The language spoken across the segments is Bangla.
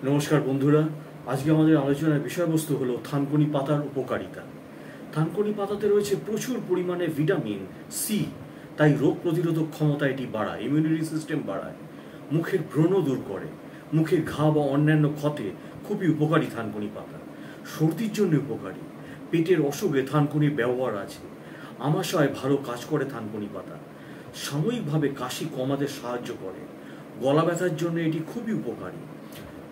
নমস্কার বন্ধুরা, আজকে আমাদের আলোচনার বিষয়বস্তু হলো থানকুনি পাতার উপকারিতা। থানকুনি পাতাতে রয়েছে প্রচুর পরিমাণে ভিটামিন সি, তাই রোগ প্রতিরোধক ক্ষমতা এটি বাড়ায়, ইমিউনিটি সিস্টেম বাড়ায়, মুখের ব্রণ দূর করে, মুখের ঘা বা অন্যান্য ক্ষতে খুবই উপকারী থানকুনি পাতা। সর্দির জন্য উপকারী, পেটের অসুখে থানকুনির ব্যবহার আছে, আমাশয় ভালো কাজ করে থানকুনি পাতা, সাময়িকভাবে কাশি কমাতে সাহায্য করে, গলা ব্যথার জন্য এটি খুবই উপকারী।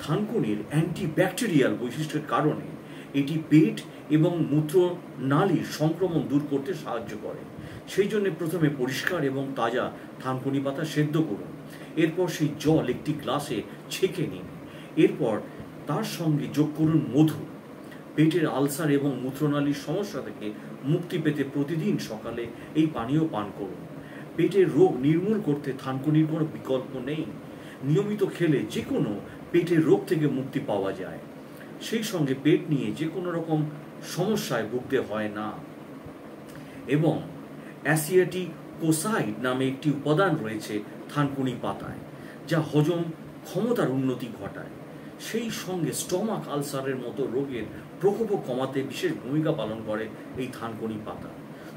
থানকুনির অ্যান্টিব্যাকটেরিয়াল বৈশিষ্ট্যের কারণে এটি পেট এবং মূত্রনালীর সংক্রমণ দূর করতে সাহায্য করে। সেই জন্য প্রথমে পরিষ্কার এবং তাজা থানকুনি পাতা সেদ্ধ করুন, এরপর সেই জল একটি গ্লাসে ছেঁকে নিন, এরপর তার সঙ্গে যোগ করুন মধু। পেটের আলসার এবং মূত্রনালীর সমস্যা থেকে মুক্তি পেতে প্রতিদিন সকালে এই পানীয় পান করুন। পেটের রোগ নির্মূল করতে থানকুনির কোনো বিকল্প নেই, নিয়মিত খেলে যে কোনো পেটের রোগ থেকে মুক্তি পাওয়া যায়। সেই সঙ্গে পেট নিয়ে যে কোনো রকম সমস্যায় ভুগতে হয় না। এবং অ্যাসিয়াটিকোসাইড নামে একটি উপাদান রয়েছে থানকুনি পাতায়, যা হজম ক্ষমতার উন্নতি ঘটায়। সেই সঙ্গে স্টমাক আলসারের মতো রোগের প্রকোপও কমাতে বিশেষ ভূমিকা পালন করে এই থানকুনি পাতা।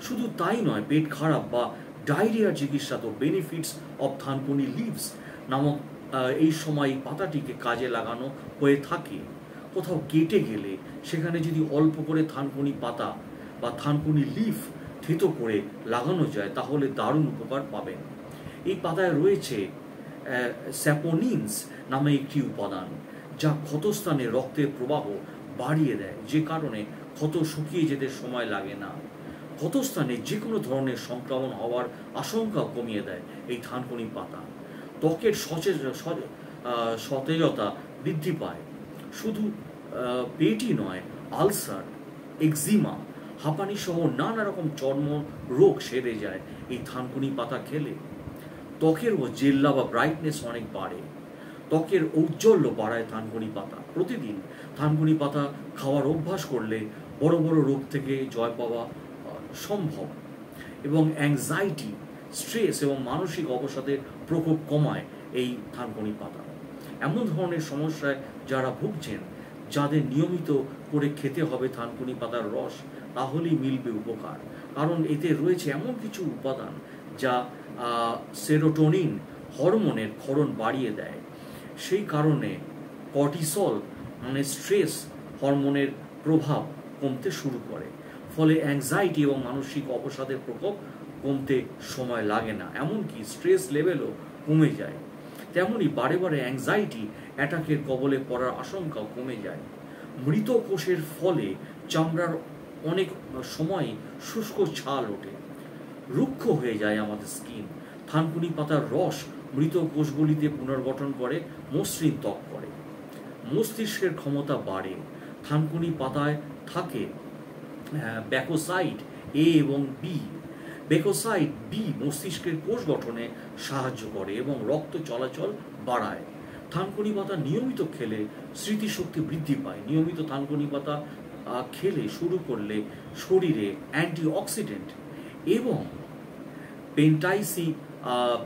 শুধু তাই নয়, পেট খারাপ বা ডায়রিয়ার চিকিৎসাতেও বেনিফিটস অব থানকুনি লিভস নামক এই সময় পাতাটিকে কাজে লাগানো হয়ে থাকে। কোথাও কেটে গেলে সেখানে যদি অল্প করে থানকুনি পাতা বা থানকুনি লিফ থেতো করে লাগানো যায় তাহলে দারুণ উপকার পাবেন। এই পাতায় রয়েছে স্যাপোনিনস নামে একটি উপাদান, যা ক্ষতস্থানে রক্তের প্রবাহ বাড়িয়ে দেয়, যে কারণে ক্ষত শুকিয়ে যেতে সময় লাগে না। ক্ষতস্থানে যে কোনো ধরনের সংক্রমণ হওয়ার আশঙ্কা কমিয়ে দেয় এই থানকুনি পাতা। ত্বকের সতেজতা বৃদ্ধি পায়। শুধু পেটই নয়, আলসার, এক্সিমা, হাঁপানি সহ নানা রকম চর্ম রোগ সেরে যায় এই থানকুনি পাতা খেলে। ত্বকেরও জেল্লা বা ব্রাইটনেস অনেক বাড়ে, ত্বকের ঔজ্জ্বল্য বাড়ায় থানকুনি পাতা। প্রতিদিন থানকুনি পাতা খাওয়ার অভ্যাস করলে বড় বড় রোগ থেকে জয় পাওয়া সম্ভব। এবং অ্যাংজাইটি, স্ট্রেস এবং মানসিক অবসাদের প্রকোপ কমায় এই থানকুনি পাতা। এমন ধরনের সমস্যায় যারা ভুগছেন, যাদের নিয়মিত করে খেতে হবে থানকুনি পাতার রস, তাহলেই মিলবে উপকার। কারণ এতে রয়েছে এমন কিছু উপাদান যা সেরোটোনিন হরমোনের ক্ষরণ বাড়িয়ে দেয়। সেই কারণে কর্টিসল মানে স্ট্রেস হরমোনের প্রভাব কমতে শুরু করে, ফলে অ্যাংজাইটি এবং মানসিক অবসাদের প্রকোপ কমতে সময় লাগে না, এমনকি স্ট্রেস লেভেলও কমে যায়। তেমনই বারে বারে অ্যাংজাইটি অ্যাটাকের কবলে পড়ার আশঙ্কাও কমে যায়। মৃত কোষের ফলে চামড়ার অনেক সময় শুষ্ক ছাল ওঠে, রুক্ষ হয়ে যায় আমাদের স্কিন। থানকুনি পাতার রস মৃত কোষগুলিতে পুনর্গঠন করে, মসৃণ ত্বক করে। মস্তিষ্কের ক্ষমতা বাড়ে। থানকুনি পাতায় থাকে ব্যাকোসাইড এ এবং বি। বেকোসাইড বি মস্তিষ্কের কোষ গঠনে সাহায্য করে এবং রক্ত চলাচল বাড়ায়। থানকুনি পাতা নিয়মিত খেলে স্মৃতিশক্তি বৃদ্ধি পায়। নিয়মিত থানকুনি পাতা খেলে শুরু করলে শরীরে অ্যান্টিঅক্সিডেন্ট এবং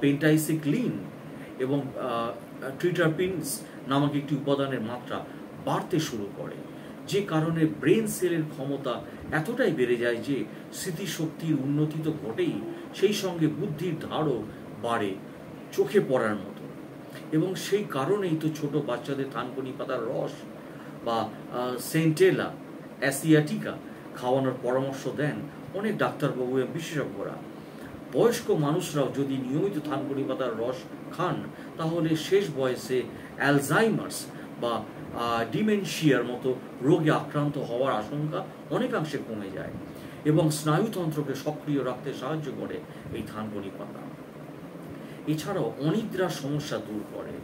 পেন্টাইসিক্লিন এবং ট্রিটারপিনস নামক একটি উপাদানের মাত্রা বাড়তে শুরু করে, যে কারণে ব্রেন সেলের ক্ষমতা এতটাই বেড়ে যায় যে স্মৃতিশক্তির উন্নতি তো ঘটেই, সেই সঙ্গে বুদ্ধির ধারও বাড়ে চোখে পড়ার মতো। এবং সেই কারণেই তো ছোট বাচ্চাদের থানকুনি পাতার রস বা সেন্টেলা অ্যাসিয়াটিকা খাওয়ানোর পরামর্শ দেন অনেক ডাক্তারবাবু এবং বিশেষজ্ঞরা। বয়স্ক মানুষরাও যদি নিয়মিত থানকুনি পাতার রস খান, তাহলে শেষ বয়সে অ্যালজাইমার্স বা ডিমেনশিয়ার মতো রোগে আক্রান্ত হওয়ার আশঙ্কা অনেকাংশে কমে যায় এবং স্নায়ুতন্ত্রকে সক্রিয় রাখতে সাহায্য করে এই থানকুনি পাতা। এছাড়াও অনিদ্রার সমস্যা দূর করে।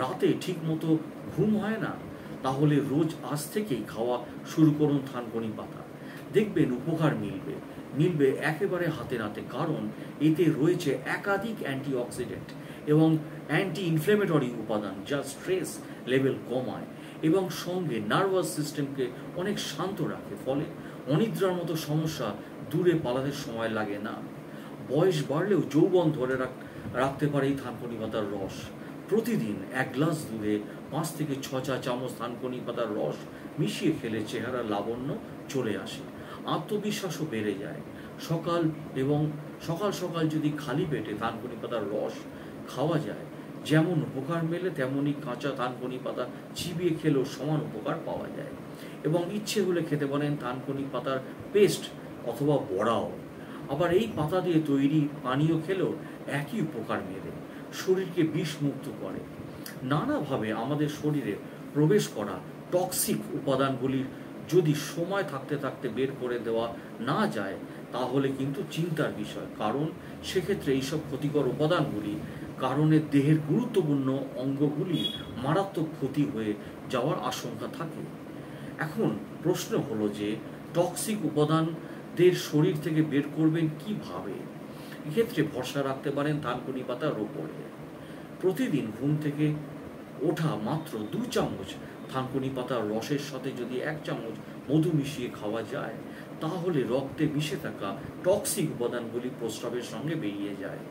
রাতে ঠিক মতো ঘুম হয় না, তাহলে রোজ আজ থেকেই খাওয়া শুরু করুন থানকুনি পাতা, দেখবেন উপকার মিলবে একেবারে হাতে নাতে। কারণ এতে রয়েছে একাধিক অ্যান্টিঅক্সিডেন্ট এবং অ্যান্টি ইনফ্লেমেটরি উপাদান, যা স্ট্রেস লেভেল কমায় এবং সঙ্গে নার্ভাস সিস্টেমকে অনেক শান্ত রাখে। ফলে অনিদ্রার মতো সমস্যা দূরে পালাতে সময় লাগে না। বয়স বাড়লেও যৌবন ধরে রাখতে পারে এই থানকুনি পাতার রস। প্রতিদিন 1 গ্লাস দুধে 5 থেকে 6 চা চামচ থানকুনি পাতার রস মিশিয়ে খেলে চেহারা লাবণ্য চলে আসে, আত্মবিশ্বাসও বেড়ে যায়। সকাল সকাল যদি খালি পেটে থানকুনি পাতার রস খাওয়া যায়, যেমন উপকার মেলে তেমনই কাঁচা থানকুনি পাতা চিবিয়ে খেলেও সমান উপকার পাওয়া যায়। এবং ইচ্ছে হলে খেতে পারেন থানকুনি পাতার পেস্ট অথবা বড়াও। আবার এই পাতা দিয়ে তৈরি পানীয় খেলেও একই উপকার মেলে, শরীরকে বিষমুক্ত করে। নানাভাবে আমাদের শরীরে প্রবেশ করা টক্সিক উপাদানগুলির যদি সময় থাকতে থাকতে বের করে দেওয়া না যায়, তাহলে কিন্তু চিন্তার বিষয়, কারণ সেক্ষেত্রে এইসব ক্ষতিকর উপাদানগুলি কারণে দেহের গুরুত্বপূর্ণ অঙ্গগুলির মারাত্মক ক্ষতি হয়ে যাওয়ার আশঙ্কা থাকে। এখন প্রশ্ন হলো যে টক্সিক উপাদানদের শরীর থেকে বের করবেন কিভাবে? এক্ষেত্রে ভরসা রাখতে পারেন থানকুনি পাতার ওপরে। প্রতিদিন ঘুম থেকে ওঠা মাত্র 2 চামচ থানকুনি পাতার রসের সাথে যদি 1 চামচ মধু মিশিয়ে খাওয়া যায়, তাহলে রক্তে মিশে থাকা টক্সিক উপাদানগুলি প্রস্রাবের সঙ্গে বেরিয়ে যায়,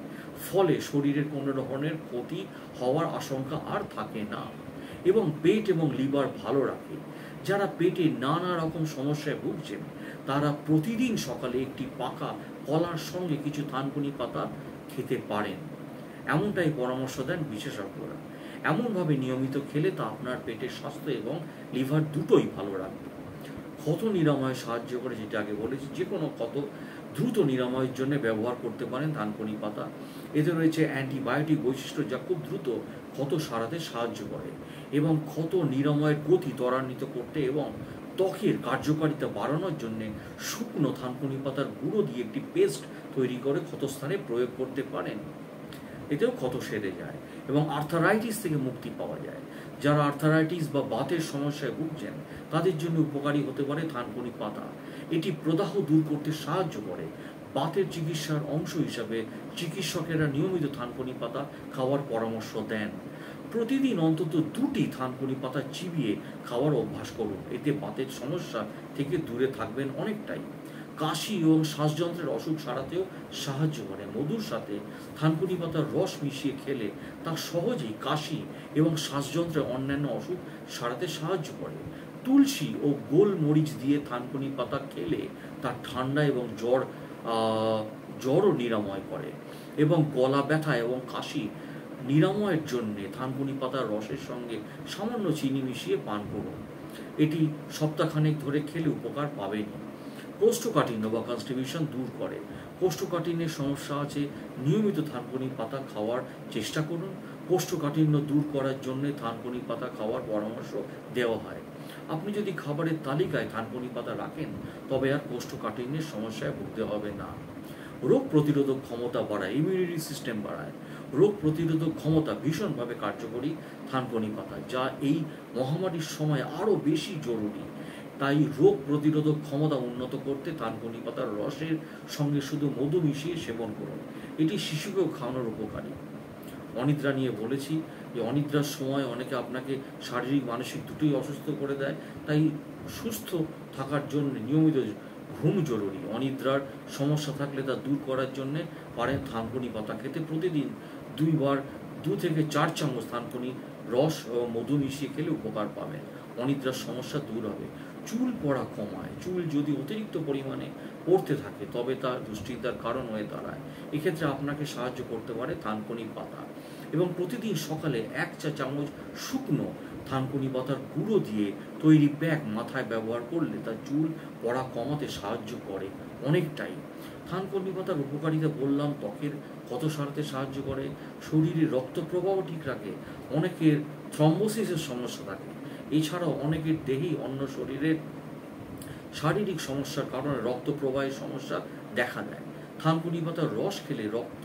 ফলে শরীরের কোনো ধরনের ক্ষতি হওয়ার আশঙ্কা আর থাকে না, এবং পেট এবং লিভার ভালো রাখে। যারা পেটে নানা রকম সমস্যায় ভুগছেন, তারা প্রতিদিন সকালে একটি পাকা কলার সঙ্গে কিছু থানকুনি পাতা খেতে পারেন, এমনটাই পরামর্শ দেন বিশেষজ্ঞরা। এমনভাবে নিয়মিত খেলে তা আপনার পেটের স্বাস্থ্য এবং লিভার দুটোই ভালো রাখবে। ক্ষত নিরাময়ে সাহায্য করে, যেটা আগে বলেছি, যে কোনো ক্ষত দ্রুত নিরাময়ের জন্য ব্যবহার করতে পারেন থানকুনি পাতা। এতে রয়েছে অ্যান্টিবায়োটিক বৈশিষ্ট্য, যা খুব দ্রুত ক্ষত সারাতে সাহায্য করে এবং ক্ষত নিরাময়ের গতি ত্বরান্বিত করতে এবং ত্বকের কার্যকারিতা বাড়ানোর জন্য শুকনো থানকুনি পাতার গুঁড়ো দিয়ে একটি পেস্ট তৈরি করে ক্ষতস্থানে প্রয়োগ করতে পারেন। এতেও ক্ষত সেরে যায় এবং আর্থারাইটিস থেকে মুক্তি পাওয়া যায়। যারা আর্থারাইটিস বা বাতের সমস্যায় ভুগছেন, তাদের জন্য উপকারী হতে পারে থানকুনি পাতা। এটি প্রদাহ দূর করতে সাহায্য করে। বাতের চিকিৎসার অংশ হিসাবে চিকিৎসকেরা নিয়মিত থানকুনি পাতা খাওয়ার পরামর্শ দেন। প্রতিদিন অন্তত 2টি থানকুনি পাতা চিবিয়ে খাওয়ার অভ্যাস করুন, এতে বাতের সমস্যা থেকে দূরে থাকবেন অনেকটাই। কাশি এবং শ্বাসযন্ত্রের অসুখ সারাতেও সাহায্য করে। মধুর সাথে থানকুনি পাতার রস মিশিয়ে খেলে তা সহজেই কাশি এবং শ্বাসযন্ত্রের অন্যান্য অসুখ সারাতে সাহায্য করে। তুলসী ও গোলমরিচ দিয়ে থানকুনি পাতা খেলে তা ঠান্ডা এবং জ্বরও নিরাময় করে। এবং গলা ব্যথা এবং কাশি নিরাময়ের জন্য থানকুনি পাতার রসের সঙ্গে সামান্য চিনি মিশিয়ে পান করুন। এটি সপ্তাহখানেক ধরে খেলে উপকার পাবেন। কোষ্ঠকাঠিন্য বা কনস্টিপেশন দূর করে। কোষ্ঠকাঠিন্যের সমস্যা আছে, নিয়মিত থানকুনি পাতা খাওয়ার চেষ্টা করুন। কোষ্ঠকাঠিন্য দূর করার জন্য থানকুনি পাতা খাওয়ার পরামর্শ দেওয়া হয়। আপনি যদি খাবারের তালিকায় থানকুনি পাতা রাখেন, তবে আর কোষ্ঠকাঠিন্যের সমস্যায় ভুগতে হবে না। রোগ প্রতিরোধক ক্ষমতা বাড়ায়, ইমিউনিটি সিস্টেম বাড়ায়। রোগ প্রতিরোধক ক্ষমতা ভীষণভাবে কার্যকরী থানকুনি পাতা, যা এই মহামারীর সময় আরও বেশি জরুরি। তাই রোগ প্রতিরোধক ক্ষমতা উন্নত করতে থানকুনি পাতার রসের সঙ্গে শুধু মধু মিশিয়ে সেবন করুন। এটি শিশুকেও খাওয়ানোর উপকারী। অনিদ্রা নিয়ে বলেছি যে অনিদ্রার সময় অনেকে আপনাকে শারীরিক মানসিক দুটোই অসুস্থ করে দেয়, তাই সুস্থ থাকার জন্য নিয়মিত ঘুম জরুরি। অনিদ্রার সমস্যা থাকলে তা দূর করার জন্য পারেন থানকুনি পাতা খেতে। প্রতিদিন 2 থেকে 4 চামচ থানকুনি রস ও মধু মিশিয়ে খেলে উপকার পাবেন। অনিদ্রার সমস্যা দূর হবে। চুল পড়া কমায়। চুল যদি অতিরিক্ত পরিমাণে পড়তে থাকে, তবে তা দুশ্চিন্তার কারণ হয়ে দাঁড়ায়। এক্ষেত্রে আপনাকে সাহায্য করতে পারে থানকুনি পাতা। এবং প্রতিদিন সকালে 1 চা চামচ শুকনো থানকুনি পাতার গুঁড়ো দিয়ে তৈরি প্যাক মাথায় ব্যবহার করলে তা চুল পড়া কমাতে সাহায্য করে অনেকটাই। থানকুনি পাতার উপকারিতা বললাম, ত্বকের ক্ষত সারাতে সাহায্য করে, শরীরে রক্ত প্রবাহ ঠিক রাখে। অনেকের থ্রম্বোসিসের সমস্যা থাকে। এছাড়াও অনেকের দেহেই অন্য শরীরের শারীরিক সমস্যার কারণে রক্ত প্রবাহের সমস্যা দেখা দেয়। থানকুনি পাতার রস খেলে রক্ত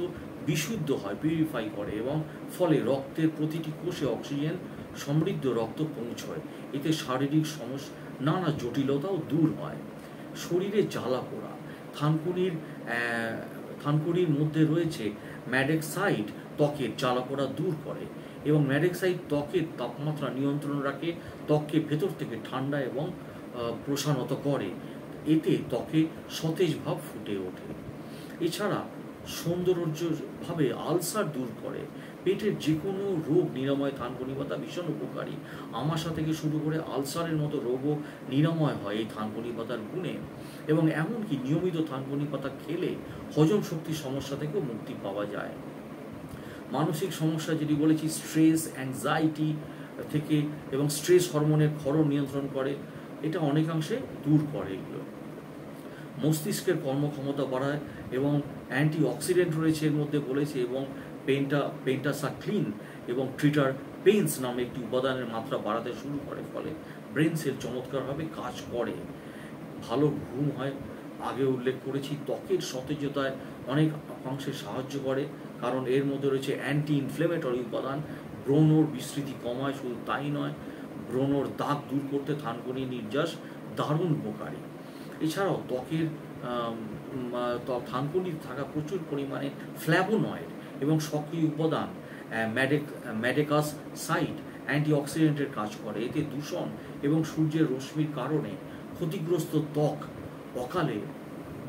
বিশুদ্ধ হয়, পিউরিফাই করে, এবং ফলে রক্তের প্রতিটি কোষে অক্সিজেন সমৃদ্ধ রক্ত পৌঁছয়। এতে শারীরিক সমস্যা নানা জটিলতাও দূর হয়। শরীরে জ্বালা পোড়া। থানকুনির মধ্যে রয়েছে ম্যাডেক্সাইড, ত্বকের জ্বালা পোড়া দূর করে, এবং ম্যাডেক্সাইড ত্বকের তাপমাত্রা নিয়ন্ত্রণ রাখে, ত্বককে ভেতর থেকে ঠান্ডা এবং প্রশান্ত করে। এতে ত্বকে সতেজ ভাব ফুটে ওঠে। এছাড়া সৌন্দর্যভাবে আলসার দূর করে, পেটের যে কোনো রোগ নিরাময় থানকুনি পাতা ভীষণ উপকারী। আমাশা থেকে শুরু করে আলসারের মতো রোগও নিরাময় হয় এই থানকুনি পাতার গুণে। এবং এমনকি নিয়মিত থানকুনি পাতা খেলে হজম শক্তির সমস্যা থেকেও মুক্তি পাওয়া যায়। মানসিক সমস্যা যেটি বলেছি, স্ট্রেস, অ্যাংজাইটি থেকে এবং স্ট্রেস হরমোনের ক্ষরণ নিয়ন্ত্রণ করে, এটা অনেকাংশে দূর করে এগুলো। মস্তিষ্কের কর্মক্ষমতা বাড়ায় এবং অ্যান্টি অক্সিডেন্ট রয়েছে এর মধ্যে বলেছে, এবং পেন্টাসাক্লিন এবং ট্রিটার পেন্স নামে একটি উপাদানের মাত্রা বাড়াতে শুরু করে, ফলে ব্রেন সেল চমৎকারভাবে কাজ করে। ভালো ঘুম হয়, আগে উল্লেখ করেছি। ত্বকের সতেজতায় অনেক অংশে সাহায্য করে, কারণ এর মধ্যে রয়েছে অ্যান্টি ইনফ্লেমেটরি উপাদান। ব্রণর বিস্তৃতি কমায়, শুধু তাই নয়, ব্রণর দাগ দূর করতে থানকুনি নির্যাস দারুণ উপকারী। এছাড়াও ত্বকের থানকুনির থাকা প্রচুর পরিমাণে ফ্ল্যাভোনয়েড এবং সক্রিয় উপাদান ম্যাডেকাস সাইট অ্যান্টিঅক্সিডেন্টের কাজ করে। এতে দূষণ এবং সূর্যের রশ্মির কারণে ক্ষতিগ্রস্ত ত্বক অকালে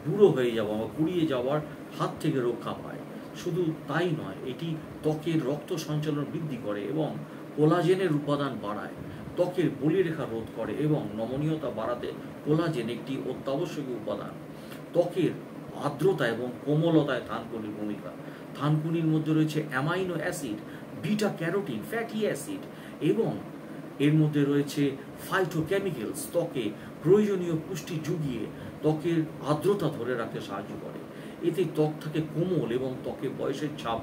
বুড়ো হয়ে যাওয়া বা পুড়িয়ে যাওয়ার হাত থেকে রক্ষা পায়। শুধু তাই নয়, এটি ত্বকের রক্ত সঞ্চালন বৃদ্ধি করে এবং কোলাজেনের উপাদান বাড়ায়। ত্বকের বলিরেখা রোধ করে এবং নমনীয়তা বাড়াতে কোলাজেন একটি অত্যাবশ্যকীয় উপাদান। ত্বকের আর্দ্রতা এবং কোমলতায় থানকুনির ভূমিকা। থানকুনির মধ্যে রয়েছে amino acid, beta carotene, fatty acid এবং এর মধ্যে রয়েছে ফাইটোকেমিক্যালস, ত্বকে প্রয়োজনীয় পুষ্টি জুগিয়ে ত্বকের আর্দ্রতা ধরে রাখতে সাহায্য করে। এতে ত্বক থাকে কোমল এবং ত্বকে বয়সের ছাপ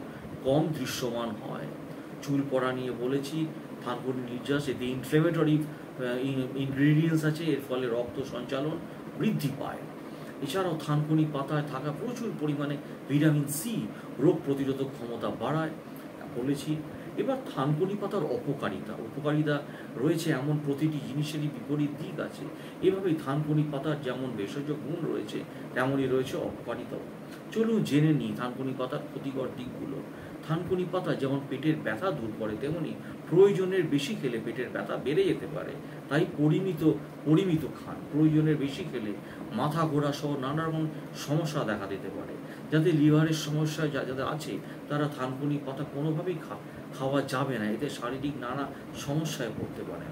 কম দৃশ্যমান হয়। চুল পড়া নিয়ে বলেছি, থানকুনি নির্যাস, এতে ইনফ্লেমেটরি ইনগ্রিডিয়েন্টস আছে, এর ফলে রক্ত সঞ্চালন বৃদ্ধি পায়। এছাড়াও থানকুনি পাতায় থাকা প্রচুর পরিমাণে ভিটামিন সি রোগ প্রতিরোধক ক্ষমতা বাড়ায় বলেছি। এবার থানকুনি পাতার উপকারিতা রয়েছে, এমন প্রতিটি জিনিসেরই বিপরীত দিক আছে। এভাবেই থানকুনি পাতার যেমন ভেষজ গুণ রয়েছে, তেমনই রয়েছে অপকারিতাও। চলুন জেনে নিই থানকুনি পাতার ক্ষতিকর দিকগুলো। থানকুনি পাতা যেমন পেটের ব্যথা দূর করে, তেমনি প্রয়োজনের বেশি খেলে পেটের ব্যথা বেড়ে যেতে পারে। তাই পরিমিত খান। প্রয়োজনের বেশি খেলে মাথা ঘোরা সহ নানা রকম সমস্যা দেখা দিতে পারে। যাদের লিভারের সমস্যা যাদের আছে, তারা থানকুনি পাতা কোনোভাবেই খাওয়া যাবে না, এতে শারীরিক নানা সমস্যায় পড়তে পারে।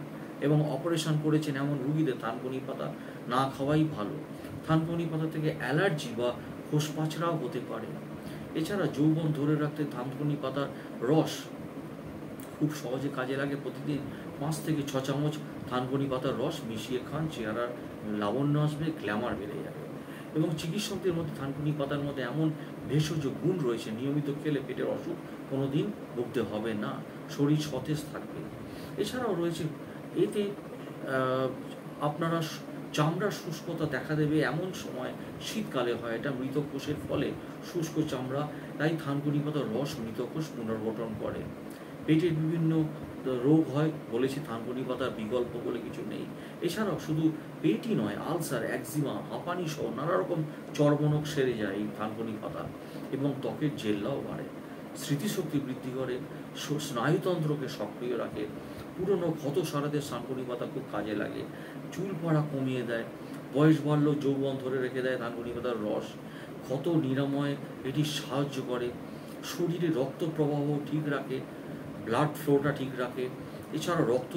এবং অপারেশন করেছেন এমন রুগীদের থানকুনি পাতা না খাওয়াই ভালো। থানকুনি পাতা থেকে অ্যালার্জি বা খোসপাচড়াও হতে পারে। এছাড়া যৌবন ধরে রাখতে থানকুনি পাতার রস খুব সহজে কাজে লাগে। প্রতিদিন 5 থেকে 6 চামচ থানকুনি পাতার রস মিশিয়ে খান, চেহারার লাবণ্য আসবে, গ্ল্যামার বেড়ে যাবে। এবং চিকিৎসকদের মধ্যে থানকুনি পাতার মধ্যে এমন ভেষজ গুণ রয়েছে, নিয়মিত খেলে পেটের অসুখ কোনোদিন ভুগতে হবে না, শরীর সতেজ থাকবে। এছাড়াও রয়েছে, এতে আপনারা চামড়ার শুষ্কতা দেখা দেবে এমন সময় শীতকালে হয়, এটা মৃত কোষের ফলে শুষ্ক চামড়া, তাই থানকুনি পাতার রস মৃত কোষ পুনর্গঠন করে। পেটের বিভিন্ন রোগ হয় বলেছি, থানকুনি পাতার বিকল্প বলে কিছু নেই। এছাড়াও শুধু পেটই নয়, আলসার, একজিমা, হাঁপানি সহ নানা রকম চর্মরোগ সেরে যায় এই থানকুনি পাতা, এবং ত্বকের জেল্লাও বাড়ে। স্মৃতিশক্তি বৃদ্ধি করে, স্নায়ুতন্ত্রকে সক্রিয় রাখে। পুরনো ক্ষত সারাতে থানকুনি পাতা খুব কাজে লাগে। চুল পড়া কমিয়ে দেয়, বয়স বাড়লেও যৌবন ধরে রেখে দেয় থানকুনি পাতার রস। ক্ষত নিরাময়ে এটি সাহায্য করে। শরীরে রক্ত প্রবাহ ঠিক রাখে, ব্লাড ফ্লোটা ঠিক রাখে। এছাড়া রক্ত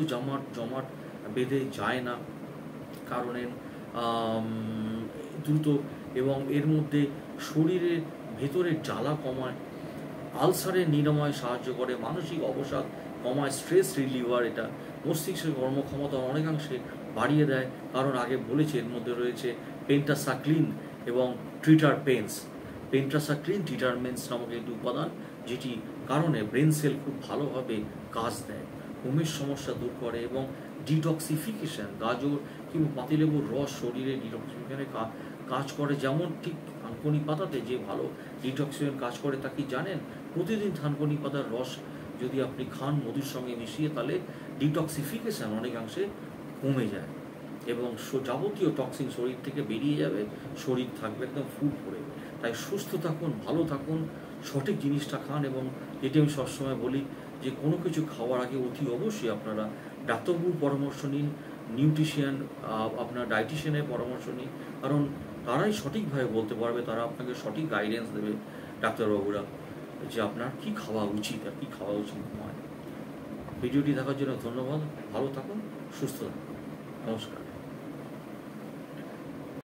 জমাট বেঁধে যায় না কারণে দ্রুত, এবং এর মধ্যে শরীরের ভেতরের জ্বালা কমায়, আলসারের নিরাময়ে সাহায্য করে, মানসিক অবসাদ কমায়, স্ট্রেস রিলিভার। এটা মস্তিষ্কের কর্মক্ষমতা অনেকাংশে বাড়িয়ে দেয়, কারণ আগে বলেছি এর মধ্যে রয়েছে পেন্টাসাক্লিন এবং ট্রিটারমেন্স নামক একটি উপাদান, যেটি কারণে ব্রেন সেল খুব ভালোভাবে কাজ দেয়, ঘুমের সমস্যা দূর করে এবং ডিটক্সিফিকেশন, গাজর কিংবা পাতিলেবুর রস শরীরে ডিটক্সিফিকেশনে কাজ করে। যেমন ঠিক থানকুনি পাতাতে যে ভালো ডিটক্সিফিকেশন কাজ করে তা কি জানেন? প্রতিদিন থানকুনি পাতার রস যদি আপনি খান মধুর সঙ্গে মিশিয়ে, তাহলে ডিটক্সিফিকেশন অনেকাংশে কমে যায় এবং যাবতীয় টক্সিন শরীর থেকে বেরিয়ে যাবে, শরীর থাকবে একদম ফুরফুরে। তাই সুস্থ থাকুন, ভালো থাকুন, সঠিক জিনিসটা খান। এবং যেটি আমি সবসময় বলি যে কোনো কিছু খাওয়ার আগে অতি অবশ্যই আপনারা ডাক্তারবাবুর পরামর্শ নিন, নিউট্রিশিয়ান, আপনার ডায়েটিশিয়ানের পরামর্শ নিন, কারণ তারাই সঠিকভাবে বলতে পারবে, তারা আপনাকে সঠিক গাইডেন্স দেবে। ডাক্তারবাবুরা যে আপনার কী খাওয়া উচিত আর কী খাওয়া উচিত নয়। ভিডিওটি দেখার জন্য ধন্যবাদ। ভালো থাকুন, সুস্থ থাকুন। নমস্কার।